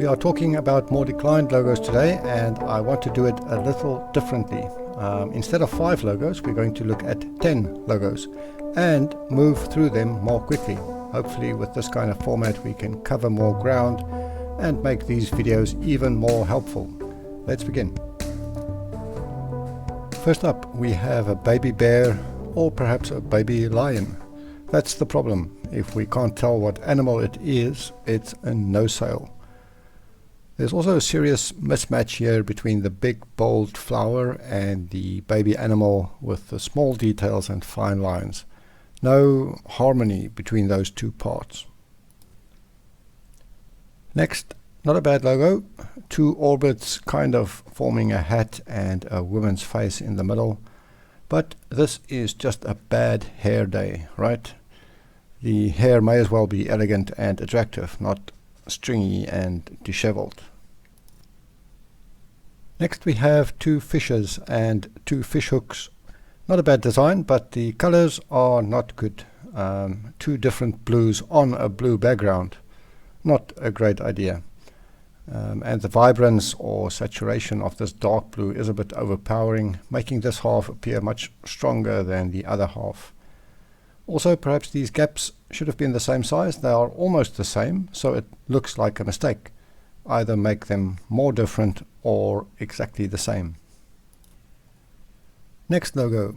We are talking about more declined logos today, and I want to do it a little differently. Instead of 5 logos, we're going to look at 10 logos and move through them more quickly. Hopefully with this kind of format we can cover more ground and make these videos even more helpful. Let's begin. First up, we have a baby bear or perhaps a baby lion. That's the problem. If we can't tell what animal it is, it's a no sale. There's also a serious mismatch here between the big bold flower and the baby animal with the small details and fine lines. No harmony between those two parts. Next, not a bad logo. 2 orbits kind of forming a hat and a woman's face in the middle. But this is just a bad hair day, right? The hair may as well be elegant and attractive, not stringy and disheveled. Next we have 2 fishes and 2 fish hooks. Not a bad design, but the colors are not good. 2 different blues on a blue background. Not a great idea. And the vibrance or saturation of this dark blue is a bit overpowering, making this half appear much stronger than the other half. Also, perhaps these gaps should have been the same size. They are almost the same, so it looks like a mistake. Either make them more different or exactly the same. Next logo.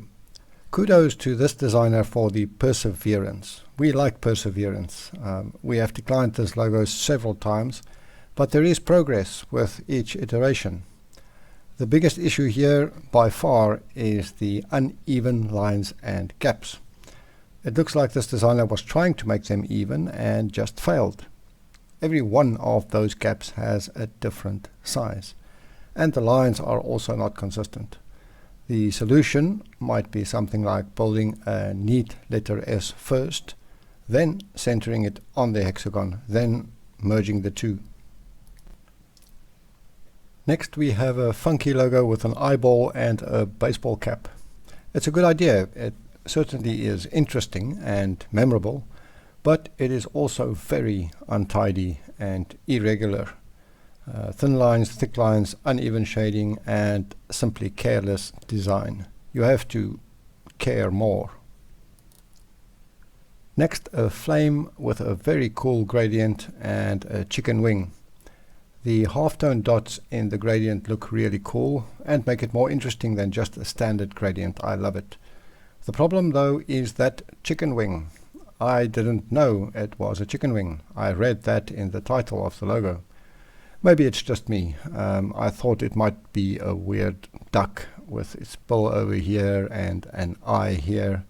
Kudos to this designer for the perseverance. We like perseverance. We have declined this logo several times, but there is progress with each iteration. The biggest issue here by far is the uneven lines and gaps. It looks like this designer was trying to make them even and just failed. Every one of those gaps has a different size, and the lines are also not consistent. The solution might be something like building a neat letter S first, then centering it on the hexagon, then merging the two. Next we have a funky logo with an eyeball and a baseball cap. It's a good idea. It certainly is interesting and memorable, but it is also very untidy and irregular. Thin lines, thick lines, uneven shading, and simply careless design. You have to care more. Next, a flame with a very cool gradient and a chicken wing. The halftone dots in the gradient look really cool and make it more interesting than just a standard gradient. I love it. The problem though is that chicken wing. I didn't know it was a chicken wing. I read that in the title of the logo. Maybe it's just me. I thought it might be a weird duck with its bill over here and an eye here,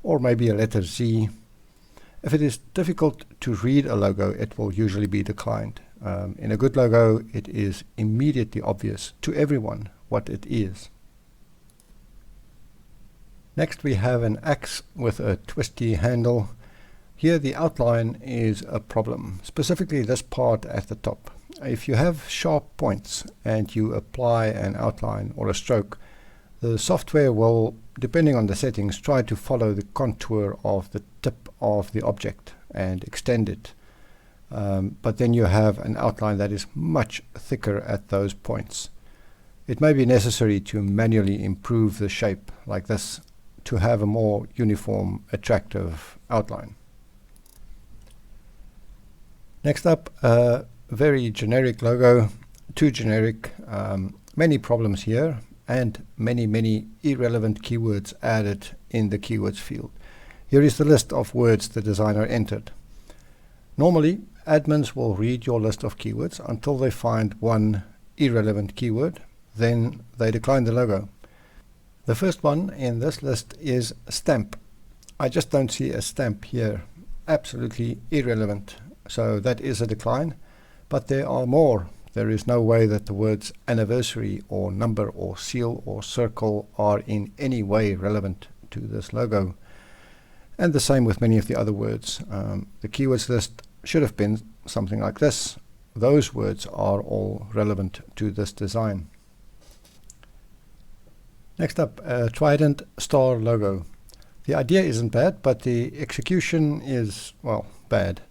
or maybe a letter Z. If it is difficult to read a logo, it will usually be declined. In a good logo, it is immediately obvious to everyone what it is. Next we have an axe with a twisty handle. Here the outline is a problem, specifically this part at the top. If you have sharp points and you apply an outline or a stroke, the software will, depending on the settings, try to follow the contour of the tip of the object and extend it. But then you have an outline that is much thicker at those points. It may be necessary to manually improve the shape like this to have a more uniform, attractive outline. Next up, a very generic logo, too generic, many problems here, and many irrelevant keywords added in the keywords field. Here is the list of words the designer entered. Normally, admins will read your list of keywords until they find one irrelevant keyword, then they decline the logo. The first one in this list is stamp. I just don't see a stamp here. Absolutely irrelevant. So that is a decline. But there are more. There is no way that the words anniversary or number or seal or circle are in any way relevant to this logo. And the same with many of the other words. The keywords list should have been something like this. Those words are all relevant to this design. Next up, a Trident star logo. The idea isn't bad, but the execution is, well, bad.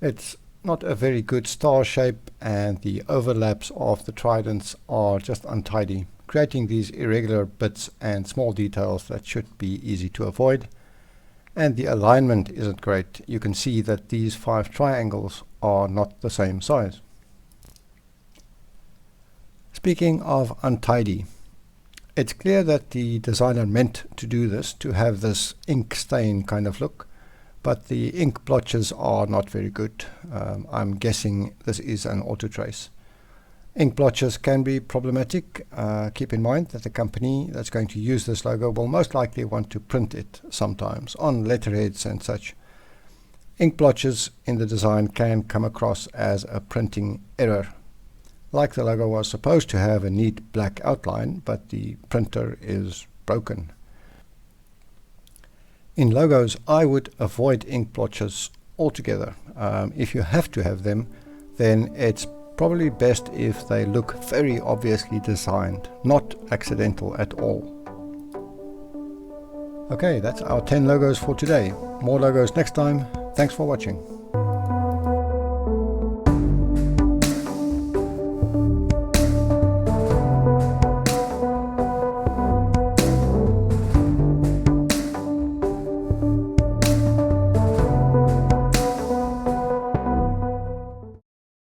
It's not a very good star shape, and the overlaps of the tridents are just untidy, creating these irregular bits and small details that should be easy to avoid. And the alignment isn't great. You can see that these 5 triangles are not the same size. Speaking of untidy, it's clear that the designer meant to do this, to have this ink stain kind of look, but the ink blotches are not very good. I'm guessing this is an auto trace. Ink blotches can be problematic. Keep in mind that the company that's going to use this logo will most likely want to print it sometimes on letterheads and such. Ink blotches in the design can come across as a printing error. Like the logo was supposed to have a neat black outline, but the printer is broken. In logos, I would avoid ink blotches altogether. If you have to have them, then it's probably best if they look very obviously designed, not accidental at all. Okay, that's our 10 logos for today. More logos next time. Thanks for watching.